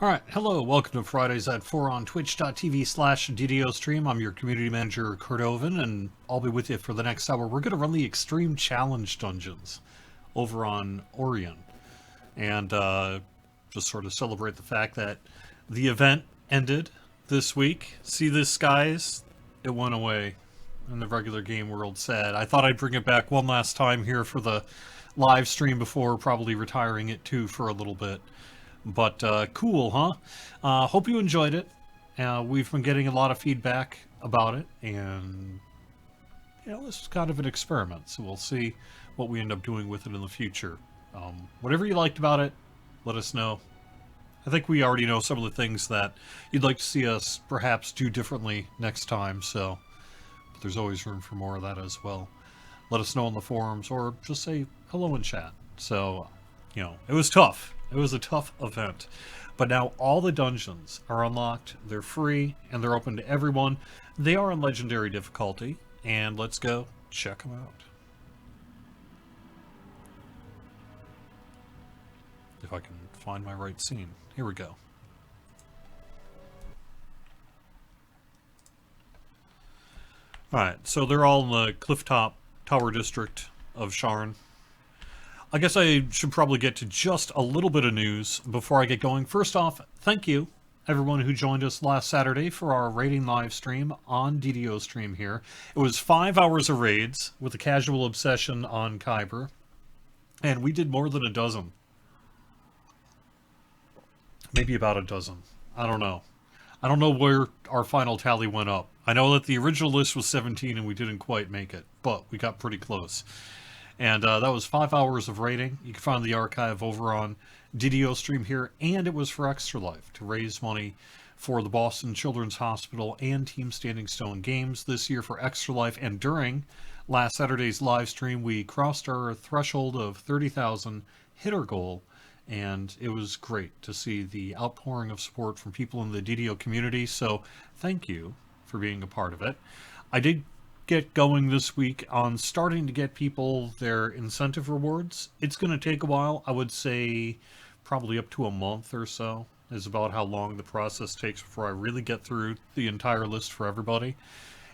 Alright, hello, welcome to Fridays at 4 on twitch.tv/DDO stream. I'm your community manager, Cordovan, and I'll be with you for the next hour. We're going to run the Extreme Challenge dungeons over on Orion. And just sort of celebrate the fact that the event ended this week. See this, guys? It went away in the regular game world. Sad. I thought I'd bring it back one last time here for the live stream before probably retiring it too for a little bit. But cool, huh? Hope you enjoyed it. We've been getting a lot of feedback about it, and this is kind of an experiment, so we'll see what we end up doing with it in the future. Whatever you liked about it, let us know. I think we already know some of the things that you'd like to see us perhaps do differently next time, so but there's always room for more of that as well. Let us know in the forums, or just say hello in chat. So, it was tough. It was a tough event, but now all the dungeons are unlocked, they're free, and they're open to everyone. They are on legendary difficulty, and let's go check them out. If I can find my right scene. Here we go. Alright, so they're all in the Clifftop Tower District of Sharn. I guess I should probably get to just a little bit of news before I get going. First off, thank you, everyone who joined us last Saturday for our raiding live stream on DDO stream here. It was 5 hours of raids with a casual obsession on Kyber, and we did more than a dozen. Maybe about a dozen. I don't know. I don't know where our final tally went up. I know that the original list was 17 and we didn't quite make it, but we got pretty close. And that was 5 hours of raiding. You can find the archive over on DDO stream here, and it was for Extra Life to raise money for the Boston Children's Hospital and Team Standing Stone Games this year for Extra Life. And during last Saturday's live stream, we crossed our threshold of 30,000, hit our goal, and it was great to see the outpouring of support from people in the DDO community. So thank you for being a part of it. I did get going this week on starting to get people their incentive rewards. It's going to take a while. I would say probably up to a month or so is about how long the process takes before I really get through the entire list for everybody.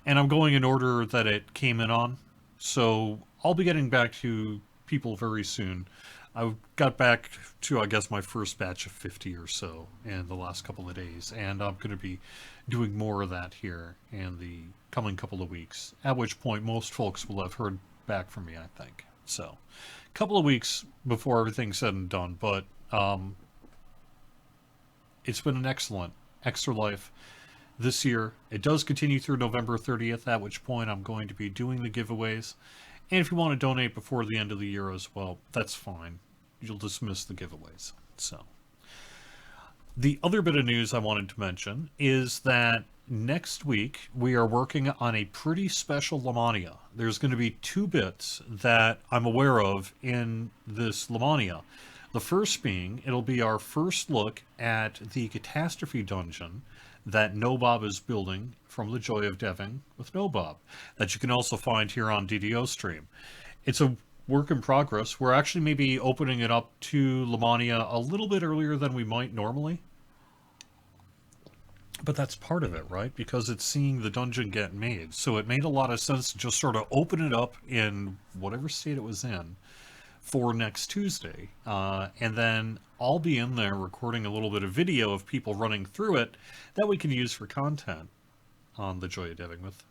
And I'm going in order that it came in on. So I'll be getting back to people very soon. I got back to, I guess, my first batch of 50 or so in the last couple of days, and I'm going to be doing more of that here in the coming couple of weeks, at which point most folks will have heard back from me, I think. So, a couple of weeks before everything's said and done, but it's been an excellent Extra Life this year. It does continue through November 30th, at which point I'm going to be doing the giveaways. And if you want to donate before the end of the year as well, that's fine. You'll dismiss the giveaways. So, the other bit of news I wanted to mention is that next week we are working on a pretty special Lamania. There's going to be two bits that I'm aware of in this Lamania. The first being, it'll be our first look at the Catastrophe Dungeon that Nobob is building from the Joy of Deving with Nobob, that you can also find here on DDO stream. It's a work in progress. We're actually maybe opening it up to Lamania a little bit earlier than we might normally. But that's part of it, right? Because it's seeing the dungeon get made. So it made a lot of sense to just sort of open it up in whatever state it was in for next Tuesday. And then I'll be in there recording a little bit of video of people running through it that we can use for content on the Joy of Deving with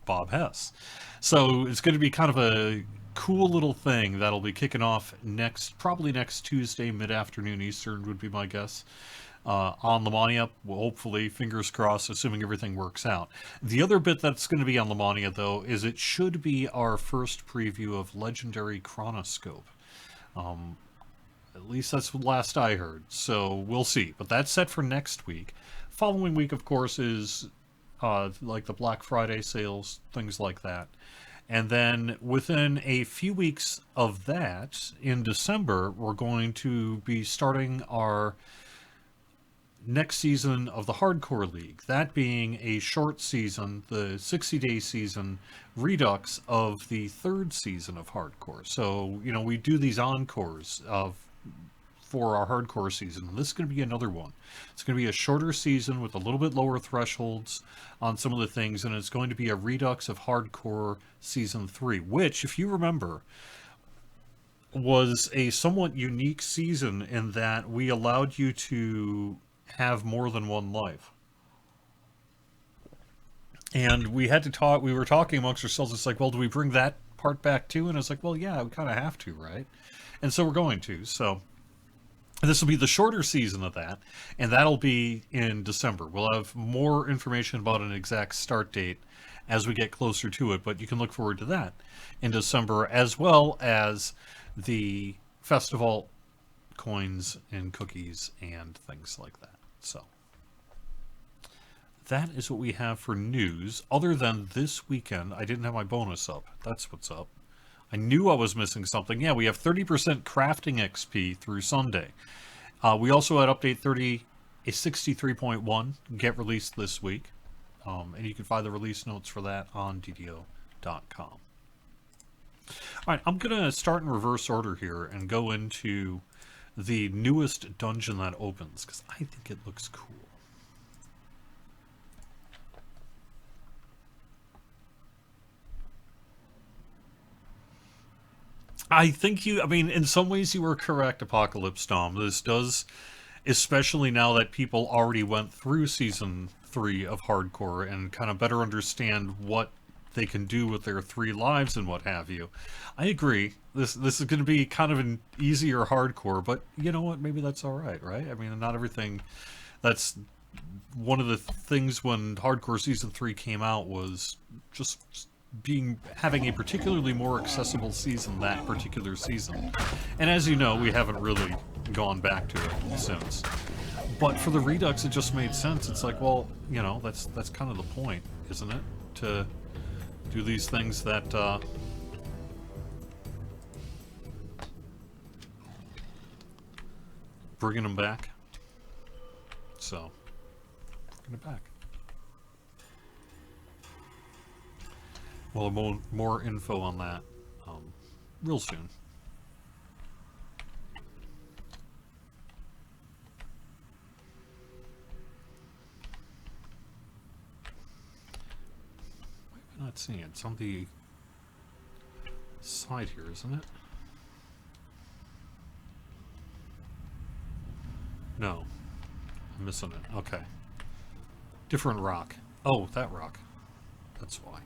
Bob Hess. So it's going to be kind of a cool little thing that'll be kicking off probably next Tuesday, mid-afternoon Eastern would be my guess. On Lamania, well, hopefully, fingers crossed, assuming everything works out. The other bit that's going to be on Lamania, though, is it should be our first preview of Legendary Chronoscope. At least that's the last I heard, so we'll see. But that's set for next week. Following week, of course, is like the Black Friday sales, things like that. And then within a few weeks of that, in December, we're going to be starting our next season of the Hardcore League, that being a short season, the 60-day season redux of the third season of Hardcore. So, we do these encores of for our hardcore season. This is going to be another one. It's going to be a shorter season with a little bit lower thresholds on some of the things, and it's going to be a redux of hardcore season 3, which, if you remember, was a somewhat unique season in that we allowed you to have more than one life. And we had to talk, we were talking amongst ourselves, it's like, well, do we bring that part back too? And it's like, well, yeah, we kind of have to, right? And so we're going to. So this will be the shorter season of that, and that'll be in December. We'll have more information about an exact start date as we get closer to it, but you can look forward to that in December, as well as the festival coins and cookies and things like that. So that is what we have for news. Other than this weekend, I didn't have my bonus up. That's what's up. I knew I was missing something. Yeah, we have 30% crafting XP through Sunday. We also had update 63.1 get released this week. And you can find the release notes for that on DDO.com. All right, I'm going to start in reverse order here and go into the newest dungeon that opens, because I think it looks cool. I think I mean, in some ways you were correct, Apocalypse Dom. This does, especially now that people already went through Season 3 of Hardcore and kind of better understand what they can do with their 3 lives and what have you. I agree. This is going to be kind of an easier Hardcore, but you know what? Maybe that's all right, right? I mean, not everything... That's one of the things when Hardcore Season 3 came out was just having a particularly more accessible season that particular season. And as you know, we haven't really gone back to it since. But for the Redux, it just made sense. It's like, well, you know, that's kind of the point, isn't it? To do these things that bringing them back. So, bringing it back. Well, more info on that real soon. I'm not seeing it. It's on the side here, isn't it? No. I'm missing it. Okay. Different rock. Oh, that rock. That's why.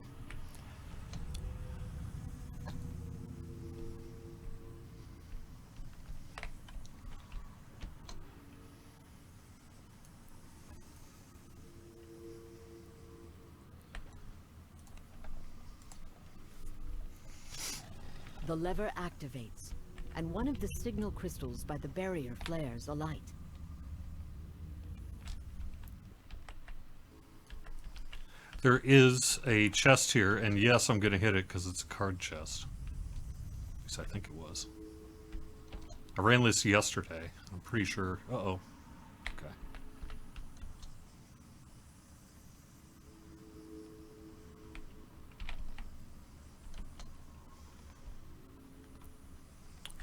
The lever activates, and one of the signal crystals by the barrier flares a light. There is a chest here, and yes, I'm going to hit it because it's a card chest. At least I think it was. I ran this yesterday. I'm pretty sure. Uh-oh. Okay.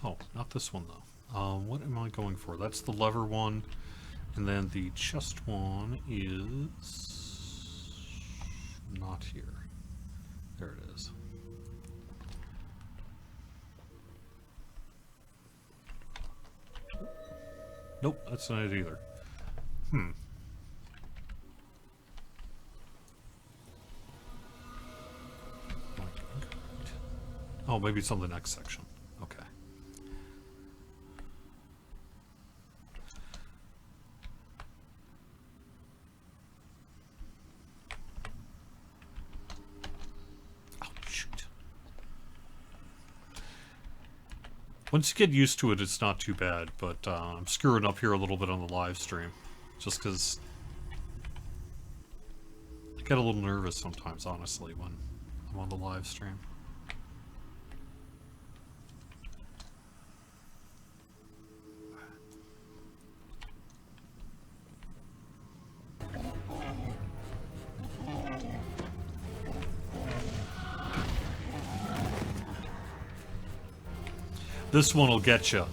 Oh, not this one, though. What am I going for? That's the lever one, and then the chest one is... not here. There it is. Nope, that's not it either. Oh, maybe it's on the next section. Okay. Once you get used to it, it's not too bad, but I'm screwing up here a little bit on the live stream. Just because I get a little nervous sometimes, honestly, when I'm on the live stream. This one will get you.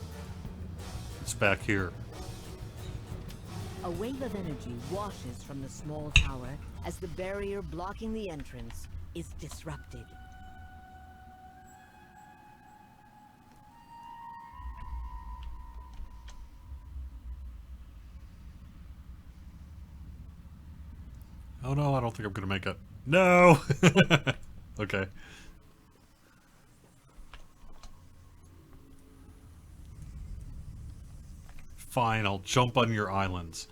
It's back here. A wave of energy washes from the small tower as the barrier blocking the entrance is disrupted. Oh no, I don't think I'm gonna make it. No! Okay. Fine, I'll jump on your islands.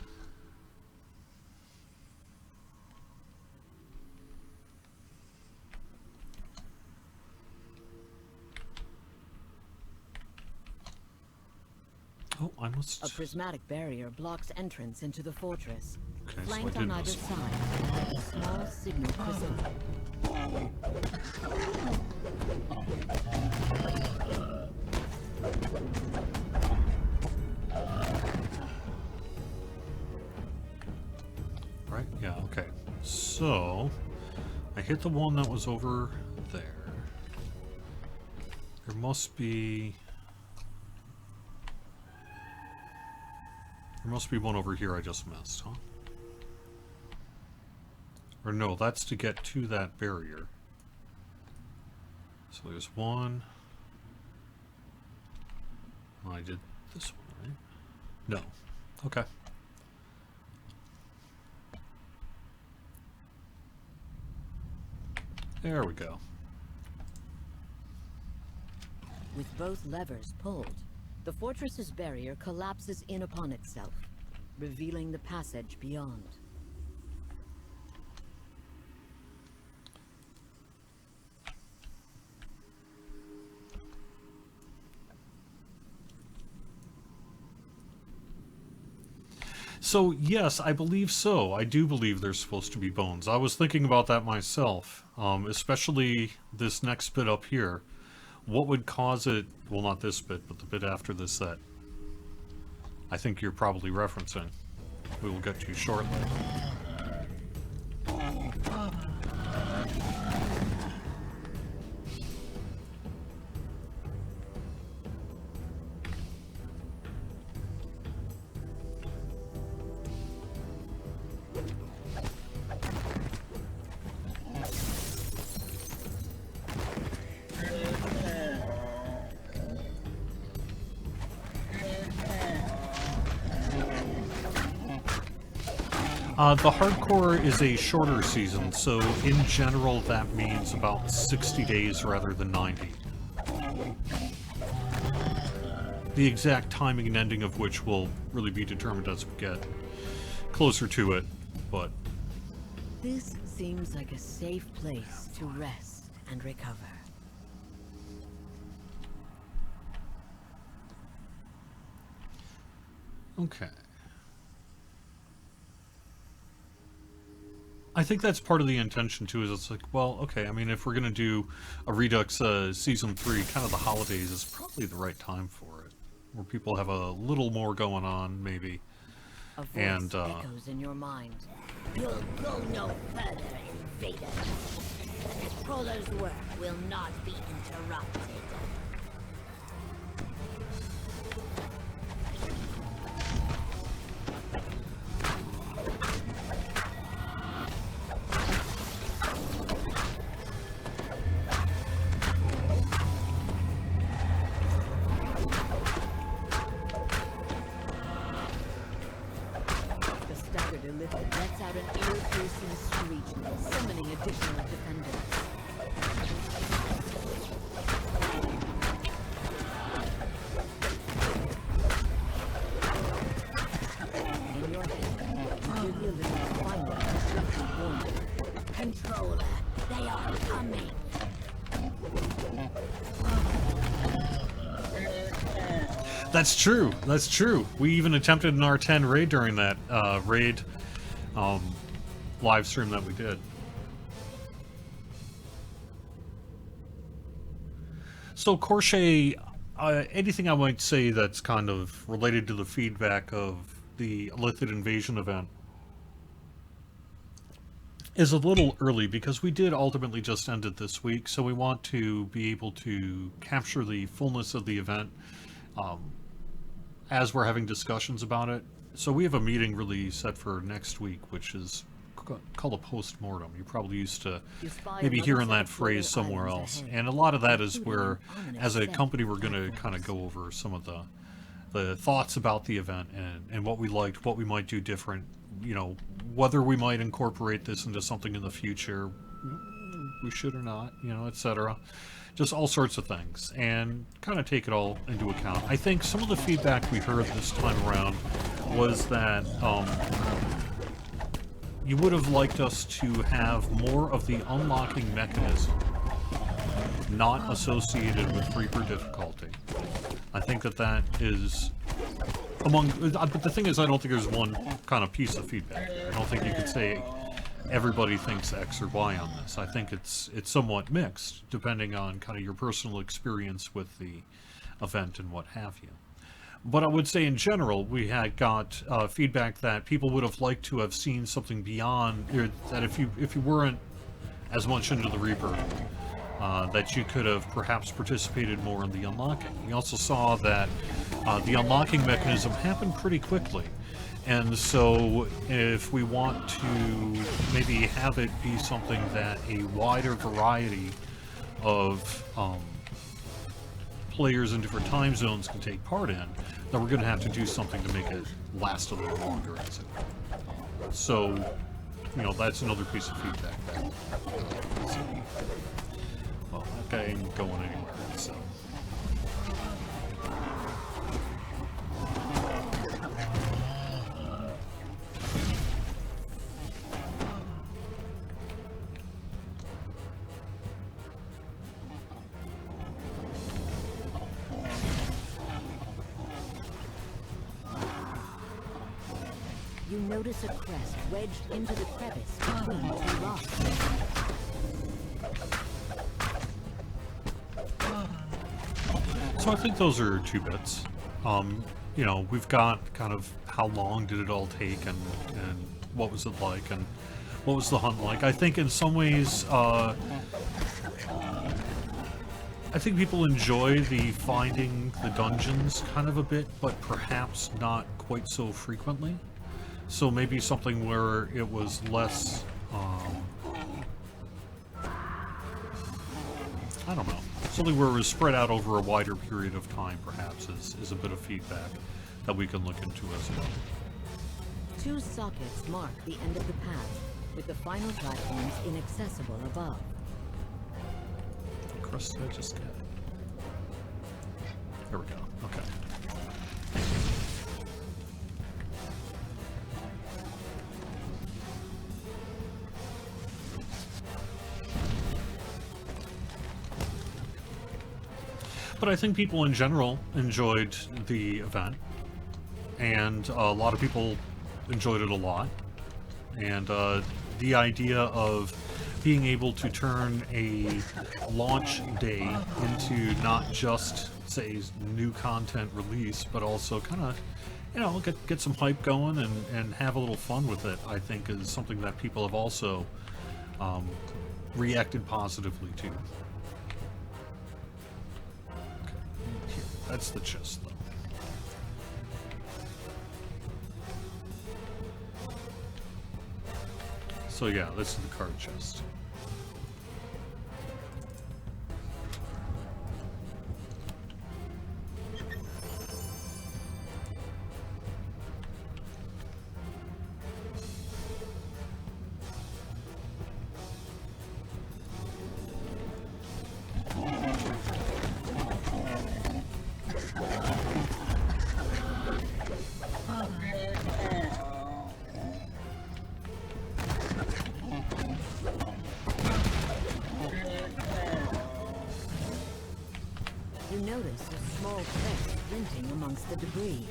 Oh, I must... A prismatic barrier blocks entrance into the fortress. Okay, Flanked so I on did either miss one. side, a small signal crystal. Right? Yeah, okay. So, I hit the one that was over there. There must be... There must be one over here I just missed, huh? Or no, that's to get to that barrier. So there's one. Oh, I did this one, right? No. Okay. There we go. With both levers pulled, the fortress's barrier collapses in upon itself, revealing the passage beyond. So, yes, I believe so. I do believe there's supposed to be bones. I was thinking about that myself, especially this next bit up here. What would cause it, well, not this bit, but the bit after this that I think you're probably referencing. We will get to shortly. The hardcore is a shorter season, so in general that means about 60 days rather than 90. The exact timing and ending of which will really be determined as we get closer to it, but... This seems like a safe place to rest and recover. Okay. I think that's part of the intention too, is it's like, well, okay, I mean, if we're gonna do a Redux Season 3, kind of the holidays is probably the right time for it. Where people have a little more going on, maybe. A voice And, echoes in your mind. You'll go no further, invader. The controller's work will not be interrupted. The staggered Elith lets out an ear-piercing screech, summoning additional defenders. In your head, you hear the Elith's final instructive warning. Controller, they are coming. That's true. That's true. We even attempted an R10 raid during that raid live stream that we did. So, Corche, anything I might say that's kind of related to the feedback of the Illithid Invasion event is a little early because we did ultimately just end it this week, so we want to be able to capture the fullness of the event as we're having discussions about it, so we have a meeting really set for next week, which is called a post-mortem. You're probably used to You spy maybe another hearing set that of floating phrase somewhere islands else. ahead, And a lot of that is including where, an ominous as a set company, of we're going to kind of platforms. go over some of the thoughts about the event and what we liked, what we might do different, you know, whether we might incorporate this into something in the future, we should or not, you know, etc. Just all sorts of things, and kind of take it all into account. I think some of the feedback we heard this time around was that you would have liked us to have more of the unlocking mechanism not associated with Reaper difficulty. I think that that is but the thing is, I don't think there's one kind of piece of feedback. I don't think you could say everybody thinks X or Y on this. I think it's somewhat mixed, depending on kind of your personal experience with the event and what have you. But I would say in general, we had got feedback that people would have liked to have seen something beyond, that if you weren't as much into the Reaper, that you could have perhaps participated more in the unlocking. We also saw that the unlocking mechanism happened pretty quickly. And so if we want to maybe have it be something that a wider variety of players in different time zones can take part in, then we're going to have to do something to make it last a little longer, as it were. So, you know, that's another piece of feedback that, well, that guy ain't going anywhere, so. You notice a crest wedged into the crevice between two rocks. So I think those are 2 bits. You know, we've got kind of how long did it all take, and what was it like, and what was the hunt like. I think in some ways, I think people enjoy the finding the dungeons kind of a bit, but perhaps not quite so frequently. So maybe something where it was less, I don't know, something where it was spread out over a wider period of time, perhaps, is a bit of feedback that we can look into as well. 2 sockets mark the end of the path, with the final platforms inaccessible above. What crust did I just get? There we go. Okay. But I think people in general enjoyed the event, and a lot of people enjoyed it a lot. And the idea of being able to turn a launch day into not just, say, new content release, but also kind of, you know, get some hype going and have a little fun with it, I think is something that people have also reacted positively to. Here, that's the chest, though. So yeah, this is the card chest. You notice a small crest glinting amongst the debris.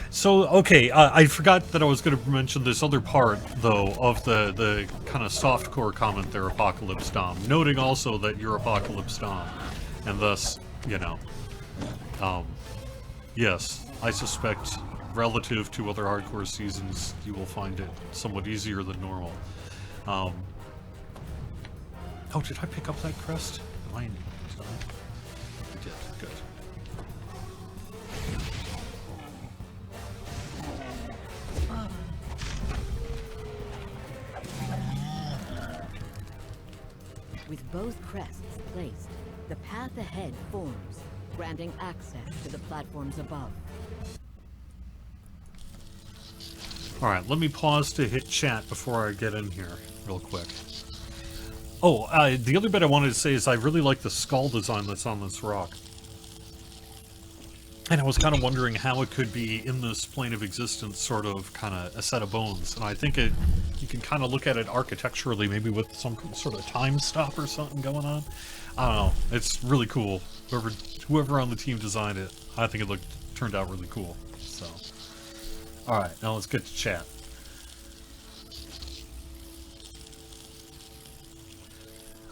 So, okay, I forgot that I was going to mention this other part, though, of the kind of softcore comment there, Apocalypse Dom, noting also that you're Apocalypse Dom, and thus, you know, yes, I suspect relative to other hardcore seasons, you will find it somewhat easier than normal. Oh, did I pick up that crest? Did I? I did. Good. With both crests placed, the path ahead forms, granting access to the platforms above. Alright, let me pause to hit chat before I get in here, real quick. Oh, the other bit I wanted to say is I really like the skull design that's on this rock. And I was kind of wondering how it could be in this plane of existence, sort of, kind of, a set of bones. And I think you can kind of look at it architecturally, maybe with some sort of time stop or something going on. I don't know. It's really cool. Whoever on the team designed it, I think it turned out really cool. So, alright, now let's get to chat.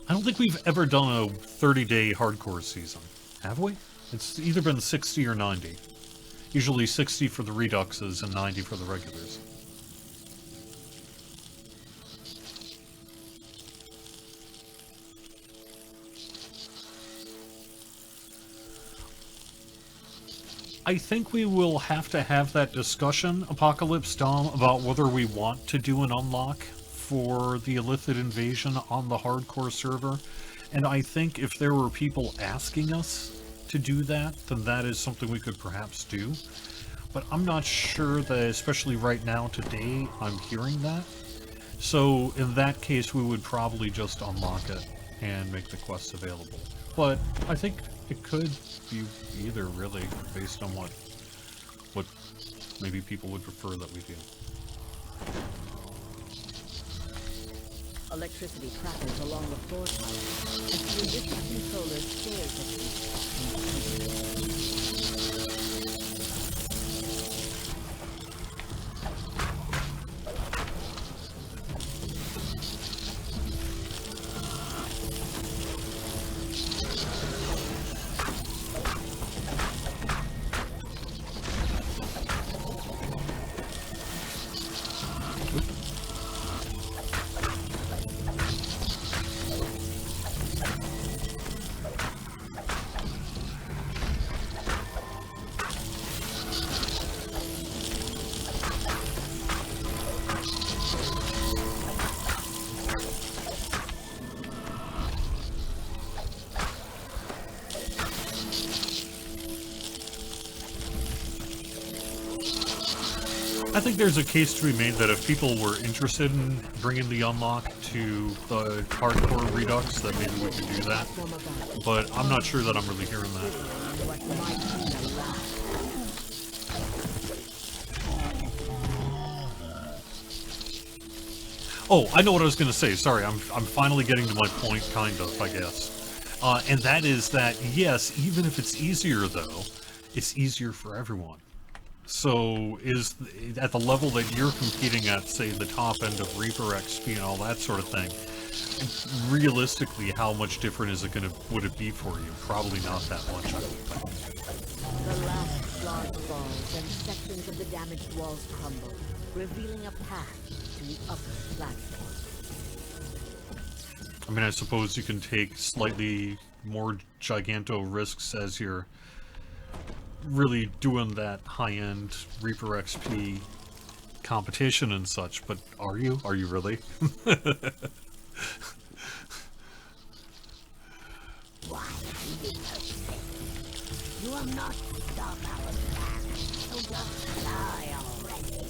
I don't think we've ever done a 30-day hardcore season, have we? It's either been 60 or 90. Usually 60 for the Reduxes and 90 for the regulars. I think we will have to have that discussion, Apocalypse Dom, about whether we want to do an unlock for the Illithid invasion on the hardcore server. And I think if there were people asking us to do that, then that is something we could perhaps do. But I'm not sure that, especially right now, today, I'm hearing that. So in that case, we would probably just unlock it and make the quests available. But I think it could be either, really, based on what maybe people would prefer that we do. Electricity crackles along the floor tower as the U63 controller stares at you. I think there's a case to be made that if people were interested in bringing the unlock to the hardcore Redux, that maybe we could do that. But I'm not sure that I'm really hearing that. Oh, I know what I was going to say. Sorry, I'm finally getting to my point, kind of, I guess. And that is that, yes, even if it's easier, though, it's easier for everyone. So, at the level that you're competing at, say, the top end of Reaper XP and all that sort of thing, realistically, how much different would it be for you? Probably not that much, I would think. The last slot falls and sections of the damaged walls crumble, revealing a path to the upper platform. I mean, I suppose you can take slightly more giganto risks as you're really doing that high-end Reaper XP competition and such, but are you? Are you really? Why you will not stop our plan, so just die already.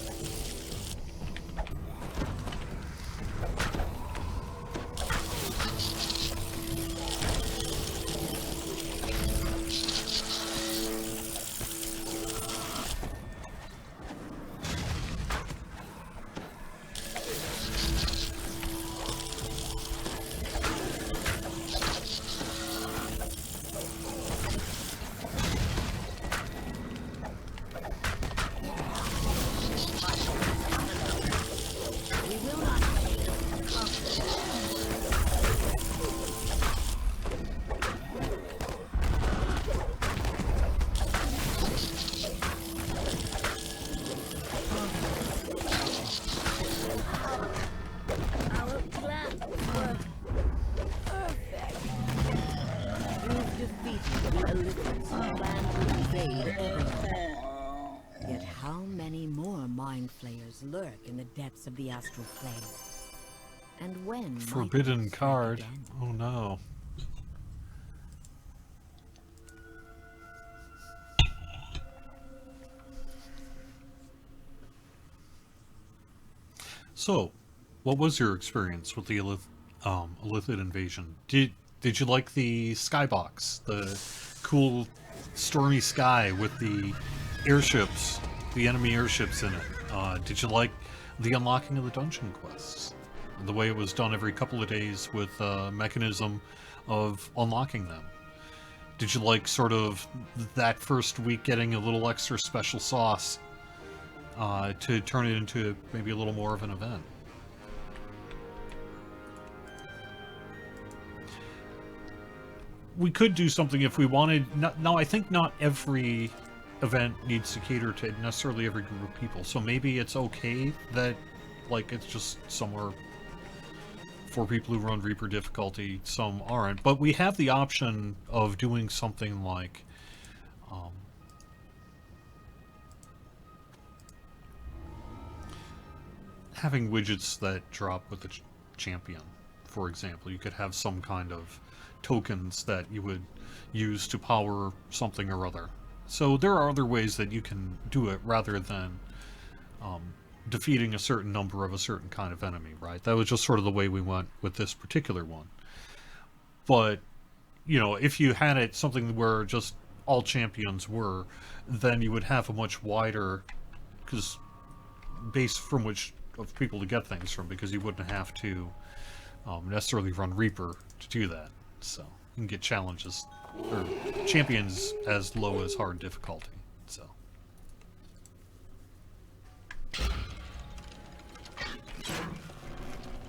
dangers lurk in the depths of the astral plane. And when might Forbidden they strike card. again? Oh no. So, what was your experience with the Illithid invasion? Did you like the skybox, the cool stormy sky with the airships, the enemy airships in it? Did you like the unlocking of the dungeon quests, the way it was done every couple of days with a mechanism of unlocking them? Did you like sort of that first week getting a little extra special sauce to turn it into maybe a little more of an event? We could do something if we wanted. Now, I think not every event needs to cater to necessarily every group of people. So maybe it's okay that, like, it's just somewhere for people who run Reaper difficulty, some aren't. But we have the option of doing something like having widgets that drop with the champion, for example. You could have some kind of tokens that you would use to power something or other. So there are other ways that you can do it rather than defeating a certain number of a certain kind of enemy, right? That was just sort of the way we went with this particular one. But, you know, if you had it something where just all champions were, then you would have a much wider base from which of people to get things from, because you wouldn't have to necessarily run Reaper to do that. So you can get challenges or champions as low as hard difficulty. So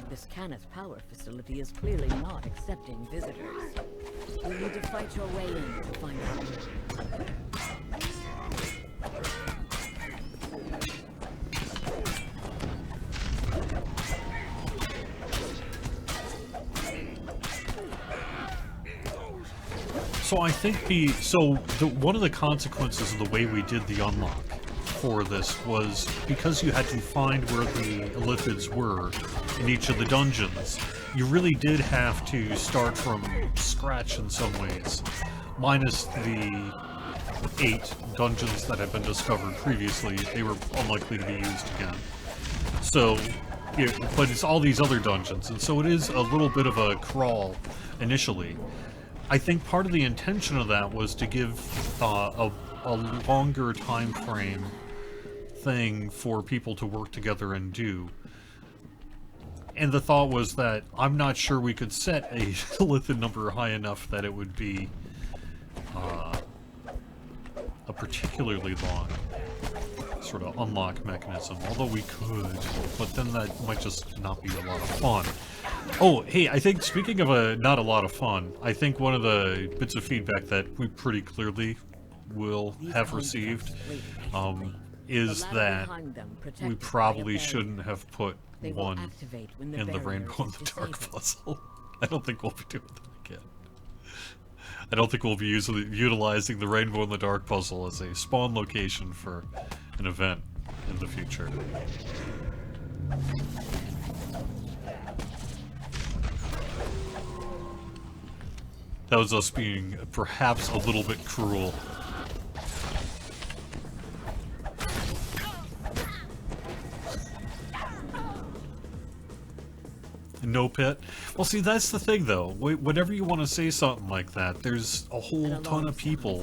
This Cannith power facility is clearly not accepting visitors. You'll need to fight your way in to find out. So I think one of the consequences of the way we did the unlock for this was because you had to find where the Illithids were in each of the dungeons, you really did have to start from scratch in some ways, minus the 8 dungeons that had been discovered previously. They were unlikely to be used again. So, but it's all these other dungeons, and so it is a little bit of a crawl initially. I think part of the intention of that was to give a longer time frame thing for people to work together and do. And the thought was that I'm not sure we could set a Illithid number high enough that it would be a particularly long sort of unlock mechanism, although we could, but then that might just not be a lot of fun. Oh, hey, I think, speaking of not a lot of fun, I think one of the bits of feedback that we pretty clearly will have received is that we probably shouldn't have put one in the Rainbow in the Dark puzzle. I don't think we'll be doing that again. I don't think we'll be utilizing the Rainbow in the Dark puzzle as a spawn location for an event in the future. That was us being perhaps a little bit cruel. No pit? Well, see, that's the thing, though. Whenever you want to say something like that, there's a whole ton of people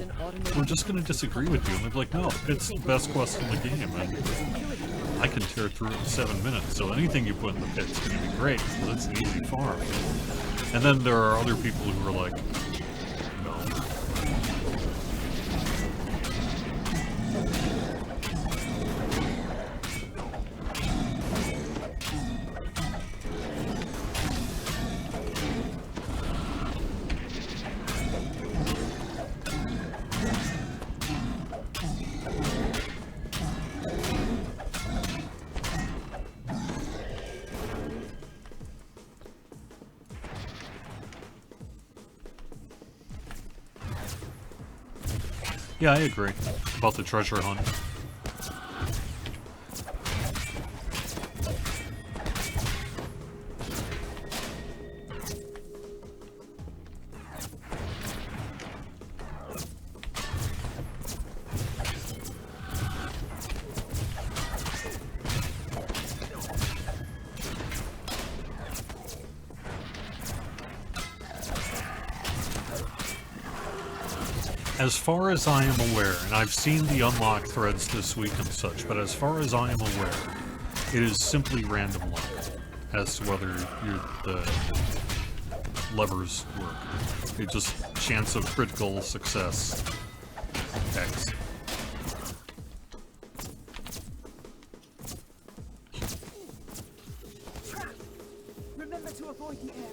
who are just going to disagree with you. And they'll be like, no, it's the best quest in the game, and I can tear through it in 7 minutes, so anything you put in the pit's going to be great, because it's an easy farm. And then there are other people who are like, no. Yeah, I agree about the treasure hunt. As far as I am aware, and I've seen the unlocked threads this week and such, but as far as I am aware, it is simply random luck as to whether the levers work. It's just chance of critical success. X. Remember to avoid the area.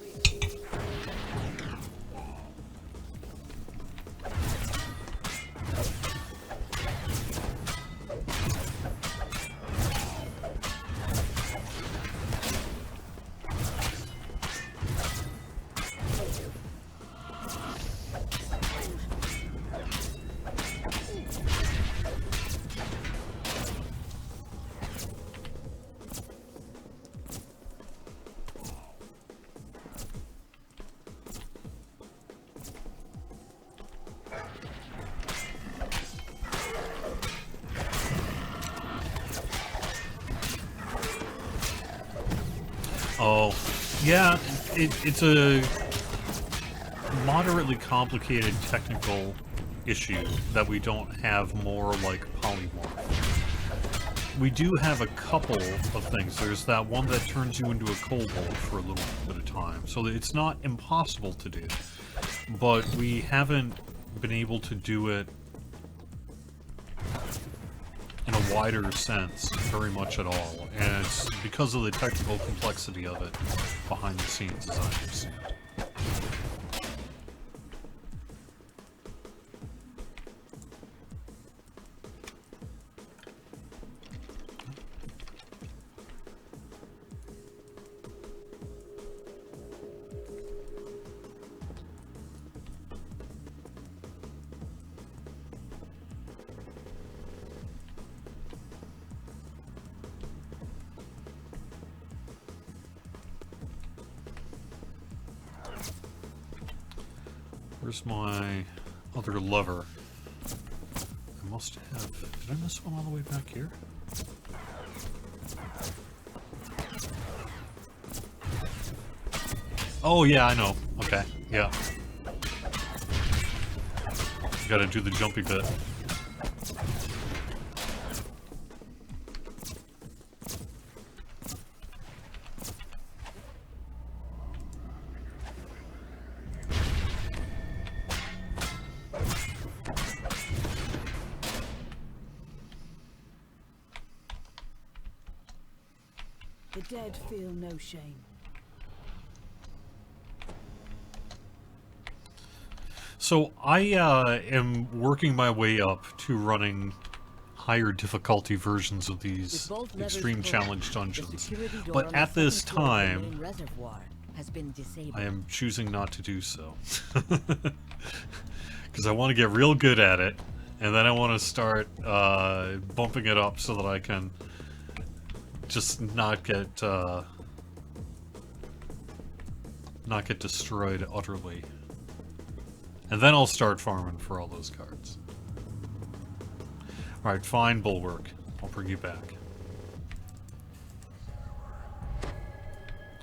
Oh, yeah, it's a moderately complicated technical issue that we don't have more like polymorph. We do have a couple of things. There's that one that turns you into a kobold for a little bit of time, so it's not impossible to do, but we haven't been able to do it in a wider sense very much at all, and it's because of the technical complexity of it behind the scenes, as I understand. Where's my other lever? I must have... Did I miss one all the way back here? Oh, yeah, I know. Okay, yeah. Gotta do the jumpy bit. The dead feel no shame. So I am working my way up to running higher difficulty versions of these extreme challenge dungeons, but at this time I am choosing not to do so because I want to get real good at it, and then I want to start bumping it up so that I can just not get destroyed utterly. And then I'll start farming for all those cards. Alright, fine, Bulwark. I'll bring you back.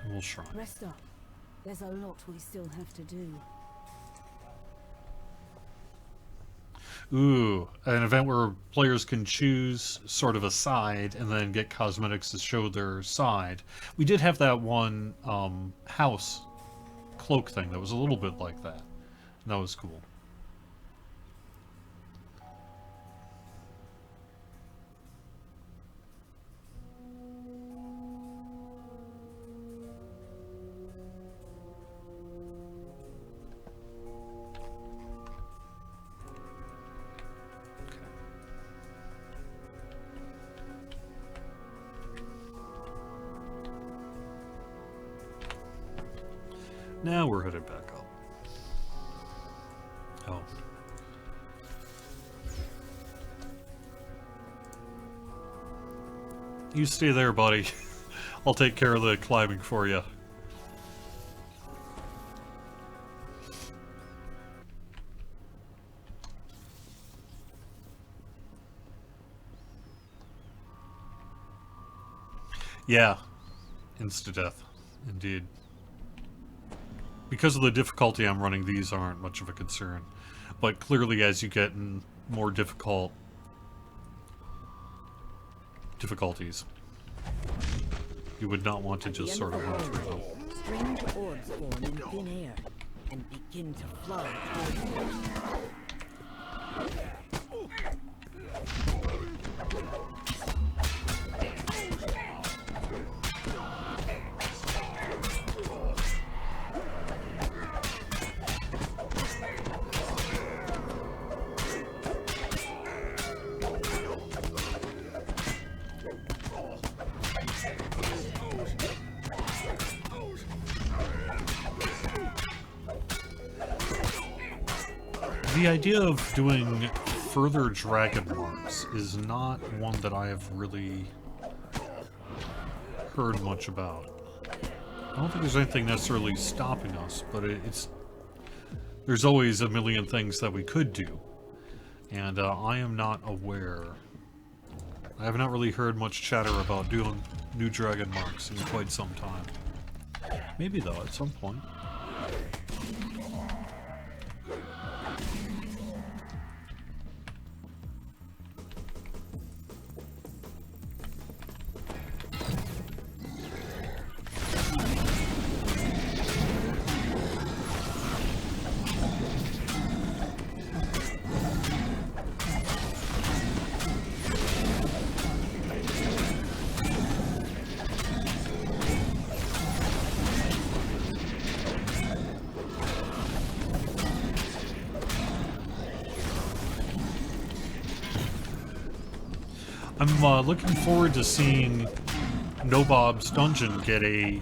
We'll shrine. Rest up. There's a lot we still have to do. Ooh, an event where players can choose sort of a side and then get cosmetics to show their side. We did have that one house cloak thing that was a little bit like that. That was cool. Now we're headed back up. Oh. You stay there, buddy. I'll take care of the climbing for you. Yeah. Insta-death. Indeed. Because of the difficulty I'm running, these aren't much of a concern. But clearly, as you get in more difficulties, you would not want to just sort of run through them. Strange orbs form in thin air and begin to flow towards you. The idea of doing further dragon marks is not one that I have really heard much about. I don't think there's anything necessarily stopping us, but there's always a million things that we could do, and I am not aware. I have not really heard much chatter about doing new dragon marks in quite some time. Maybe though, at some point. I'm looking forward to seeing Nobob's Dungeon get a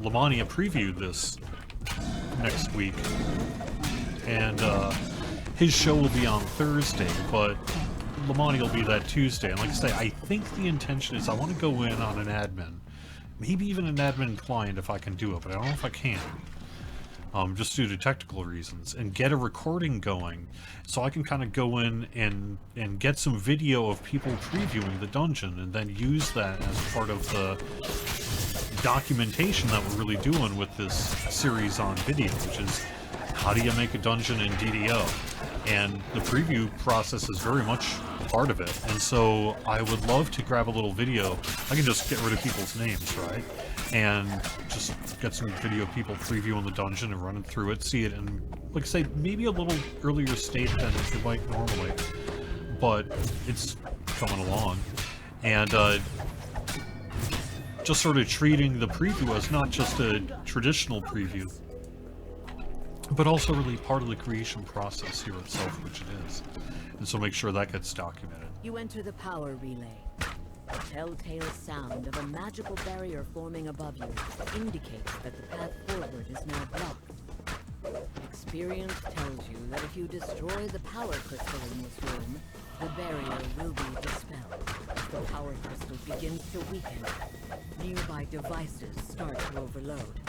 Lamania preview this next week. And his show will be on Thursday, but Lamania will be that Tuesday. And like I say, I think the intention is I want to go in on an admin. Maybe even an admin client if I can do it, but I don't know if I can. Just due to technical reasons, and get a recording going so I can kind of go in and get some video of people previewing the dungeon and then use that as part of the documentation that we're really doing with this series on video, which is how do you make a dungeon in DDO? And the preview process is very much part of it, and so I would love to grab a little video. I can just get rid of people's names, right? And just get some video of people previewing the dungeon and running through it, see it in, like I say, maybe a little earlier state than it might normally, but it's coming along. And just sort of treating the preview as not just a traditional preview, but also really part of the creation process here itself, which it is. And so make sure that gets documented. You enter the power relay. The telltale sound of a magical barrier forming above you indicates that the path forward is now blocked. Experience tells you that if you destroy the power crystal in this room, the barrier will be dispelled. As the power crystal begins to weaken, nearby devices start to overload.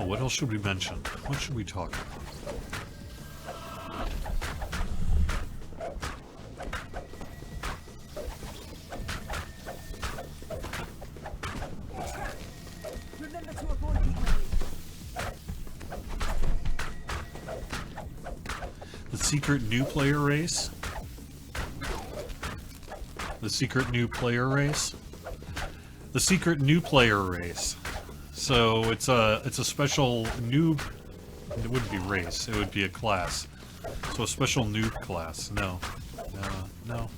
What else should we mention? What should we talk about? Remember to avoid the enemy. The secret new player race? The secret new player race? The secret new player race. So it's a special noob. It wouldn't be race. It would be a class. So a special noob class. No. No.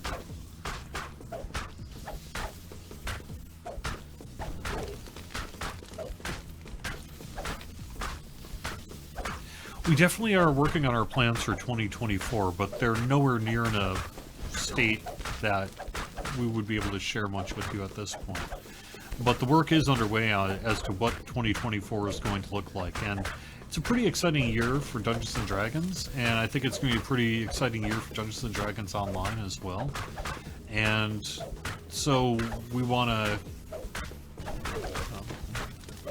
We definitely are working on our plans for 2024, but they're nowhere near in a state that we would be able to share much with you at this point. But the work is underway as to what 2024 is going to look like, and it's a pretty exciting year for Dungeons & Dragons, and I think it's going to be a pretty exciting year for Dungeons & Dragons Online as well. And so we want to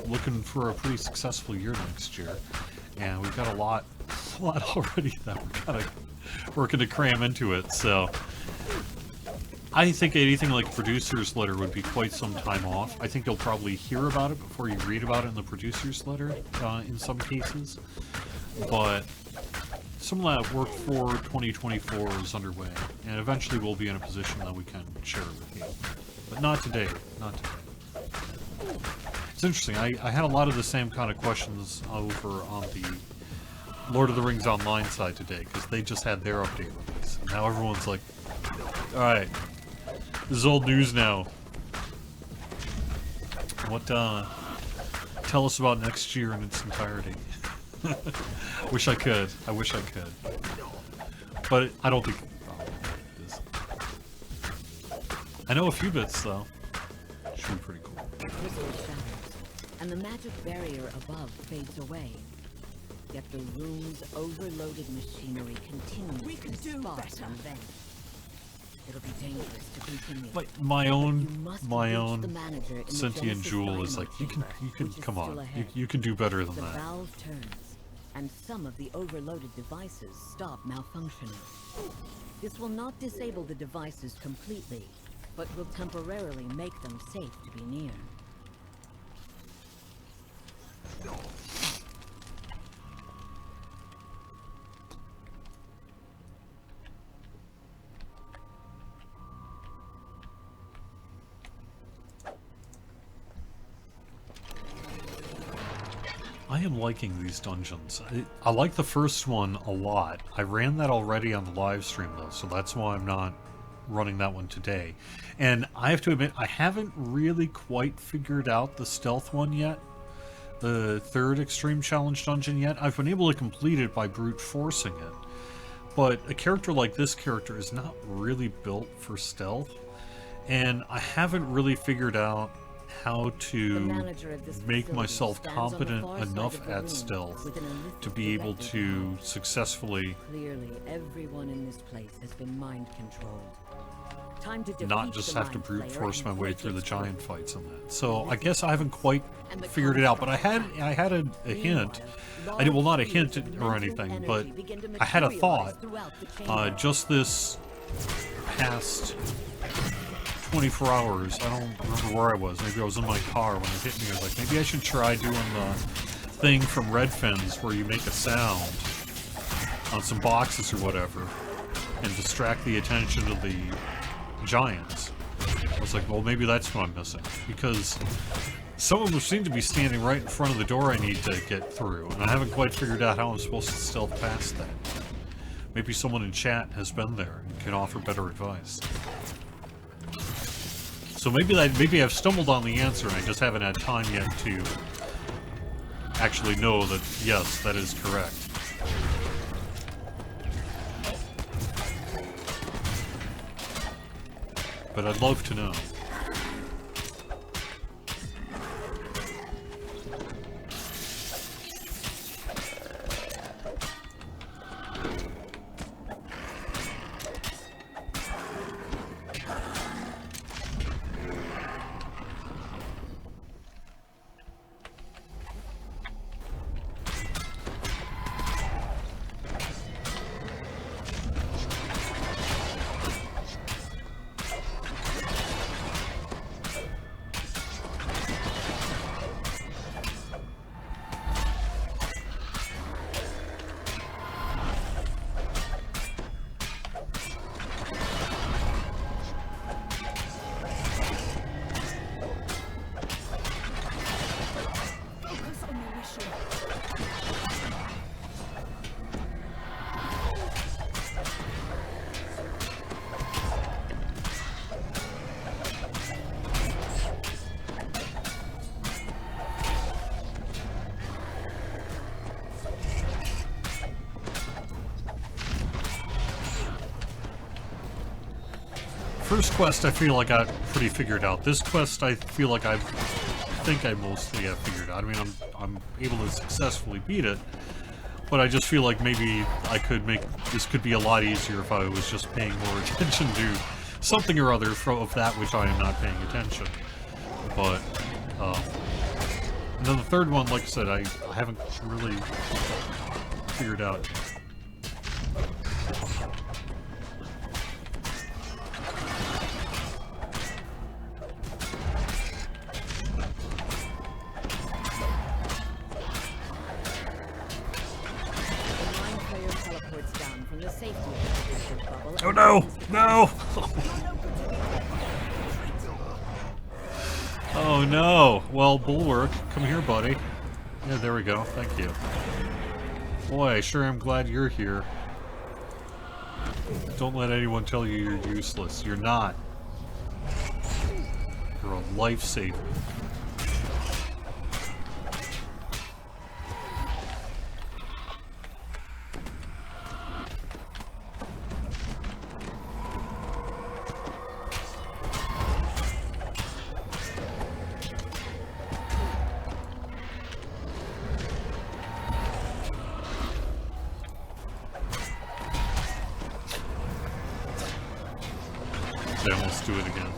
looking for a pretty successful year next year, and we've got a lot already that we're kind of working to cram into it. So I think anything like a producer's letter would be quite some time off. I think you'll probably hear about it before you read about it in the producer's letter, in some cases. But some of that work for 2024 is underway, and eventually we'll be in a position that we can share it with you. But not today, not today. It's interesting, I had a lot of the same kind of questions over on the Lord of the Rings Online side today, because they just had their update release. And now everyone's like, alright, this is old news now. What, tell us about next year in its entirety. Wish I could. I wish I could. But I don't think... Oh, it is. I know a few bits, though. Should be pretty cool. The crystal shatters, and the magic barrier above fades away. Yet the room's overloaded machinery continues We can to do spark better. and vent. It'll be dangerous to continue. Like my You own must reach the manager in the sentient Genesis jewel is dynamo like, you chamber, can which is come still on, ahead. you can do better than The that. valve turns, and some of the overloaded devices stop malfunctioning. This will not disable the devices completely, but will temporarily make them safe to be near. I am liking these dungeons. I like the first one a lot. I ran that already on the live stream though, so that's why I'm not running that one today. And I have to admit, I haven't really quite figured out the stealth one yet. The third extreme challenge dungeon yet. I've been able to complete it by brute forcing it. But a character like this character is not really built for stealth. And I haven't really figured out how to make myself competent enough at stealth to be able to successfully Clearly, everyone in this place has been mind controlled. Time to not defeat just the have to mind brute flayer force and my way break through the its giant grip. fights on that. So I guess I haven't quite figured it out, but I had a hint. I did, well, not a hint or anything, but I had a thought. Just this past 24 hours, I don't remember where I was. Maybe I was in my car when it hit me. I was like, maybe I should try doing the thing from Red Fins where you make a sound on some boxes or whatever and distract the attention of the giants. I was like, well, maybe that's what I'm missing, because some of them seem to be standing right in front of the door I need to get through, and I haven't quite figured out how I'm supposed to stealth past that. Maybe someone in chat has been there and can offer better advice. So maybe I've stumbled on the answer and I just haven't had time yet to actually know that, yes, that is correct. But I'd love to know. Focus on your mission. First quest I feel like I got pretty figured out. This quest I feel like I think I mostly have figured out. I mean, I'm able to successfully beat it, but I just feel like maybe I could make this could be a lot easier if I was just paying more attention to something or other of that which I am not paying attention. But And then the third one, like I said, I haven't really figured out. Oh no! No! Oh no! Well, Bulwark, come here, buddy. Yeah, there we go. Thank you. Boy, I sure am glad you're here. Don't let anyone tell you you're useless. You're not. You're a lifesaver. Then let's do it again.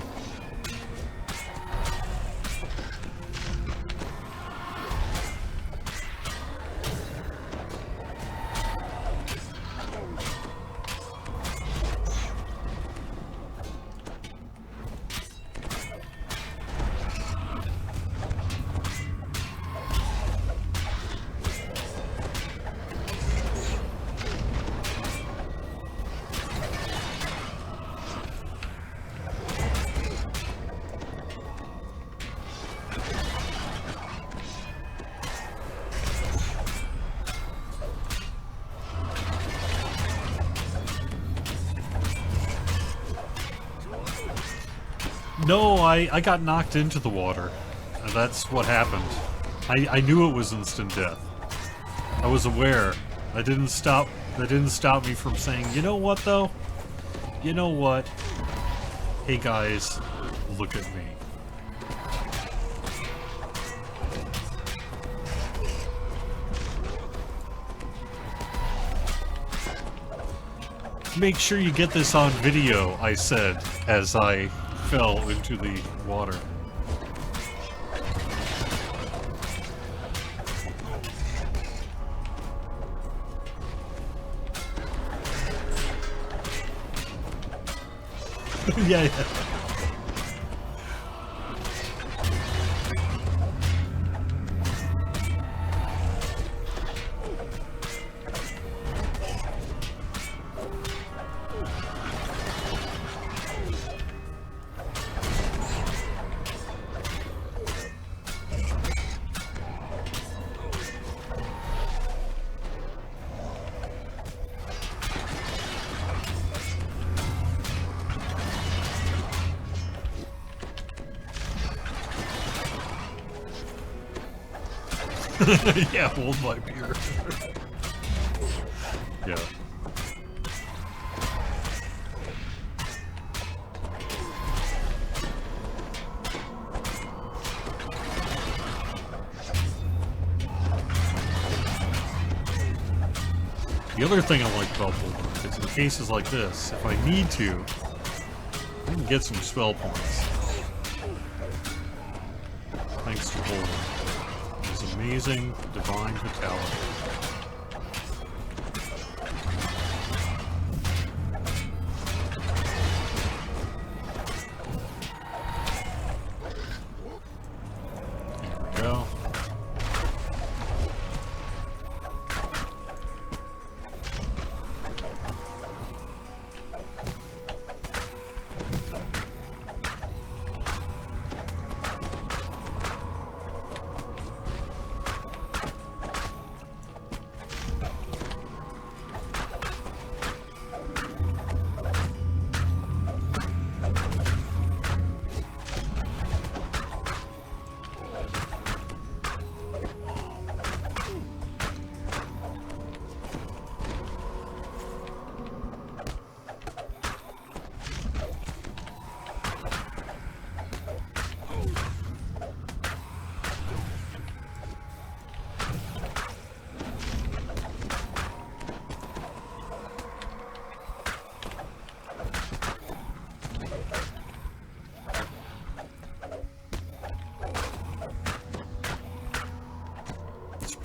No, I got knocked into the water. That's what happened. I knew it was instant death. I was aware. That didn't stop me from saying, you know what though? You know what? Hey guys, look at me. Make sure you get this on video, I said, as I fell into the water. Yeah. Yeah, hold my beer. Yeah. The other thing I like about Bulwark is in cases like this, if I need to, I can get some spell points. Thanks to Bulwark. His amazing divine vitality. There we go.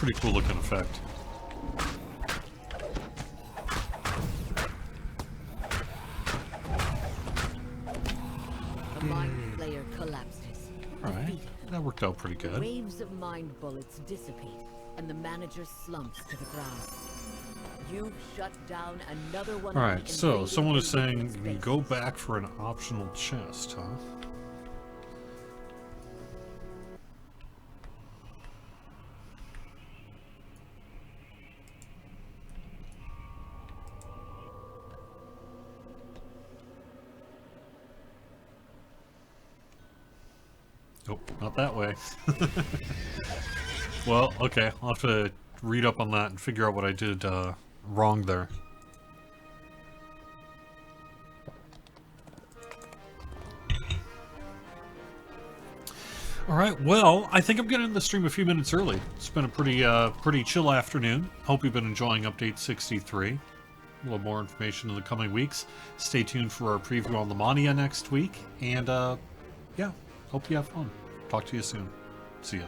Pretty cool looking effect. The Mind Flayer collapses. Alright, Defeated. that worked out pretty good. Waves of mind bullets dissipate, and the manager slumps to the ground. You've shut down another one. Alright, so someone is saying you can go back for an optional chest, huh? Nope, not that way. Well, okay, I'll have to read up on that and figure out what I did wrong there. Alright, well, I think I'm getting the stream a few minutes early. It's been a pretty chill afternoon. Hope you've been enjoying Update 63. A little more information in the coming weeks. Stay tuned for our preview on Lamania next week. And, yeah, hope you have fun. Talk to you soon. See ya.